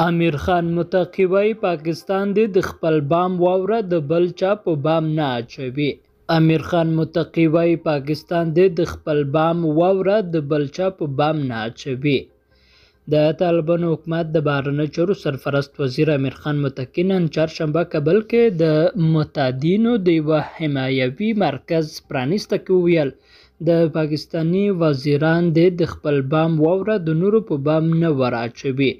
امیر خان متقي وایي پاکستان دې د خپل بام واوره د بل چا په بام نه اچوي. امیر خان متقي وایي پاکستان دې د خپل بام واوره د بل چا په بام نه اچوي. د طالبانو حکومت د بهرنیو چارو سرپرست وزیر امیر خان متقي نن چهارشنبه کابل کې د متحدینو د یوه حمایوي مرکز پرانیسته کې وویل د پاکستاني وزیران دې د خپل بام واوره د نورو په بام نه ور اچوي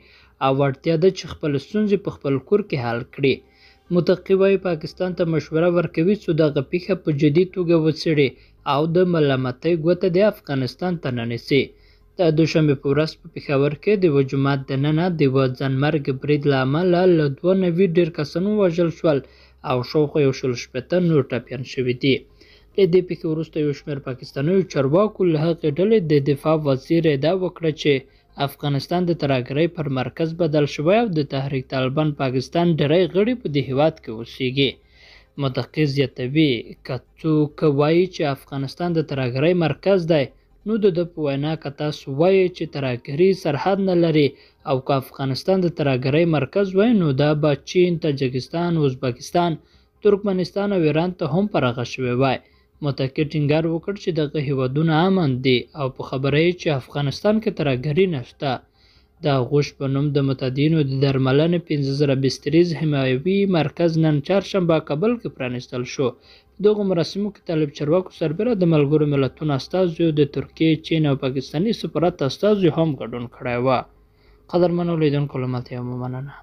او اړتیا ده چې خپل ستونزې په خپل کور کې حل کړي. متقي وایي پاکستان ته مشوره ورکوي چې دغه پیښه په جدي توګه وڅېړي او د ملامتۍ ګوته د افغانستان ته نه نیسي. د دوشنبې په ورځ په پېښور کې د یوه جومات دننه د یوه ځانمرګي برید له امله له 92 ډېر کسان ووژل شول او شاوخوا 160 نور ټپیان شوي دي. له دې پیښې وروسته یو شمېر پاکستانیو چارواکو له هغې ډلې د دفاع وزیر ادعا وکړه چې افغانستان د ترهګرۍ پر مرکز بدل شوی او د تحریک طالبان پاکستان ډېری غړي په دې هیواد کې اوسېږي. متقي زیاتوي که څوک وایي چې افغانستان د ترهګرۍ مرکز دی نو د ده په وینا که تاسو وایئ چې ترهګري سرحد نه لري او که افغانستان د ترهګرۍ مرکز وای نو دا به چین، تاجکستان، ازبکستان، ترکمنستان او ایران ته هم پراخه شوی وای. متقي ټینګار وکړ چې دغه هیوادونه امن دي او په خبره یې چې افغانستان کې ترهګري نشته. د غوښ په نوم د متحدینو د درملنې 50,000 بستریز حمایوي مرکز نن چهارشنبه کابل کې پرانیستل شو. په دغو مراسمو کې طالب چارواکو سربېره د ملګرو ملتونو استازیو، د ترکیې، چین او پاکستاني سفارت استازیو هم ګډون کړی و. قدرمنو لیدونکو له ملتیا مو مننه.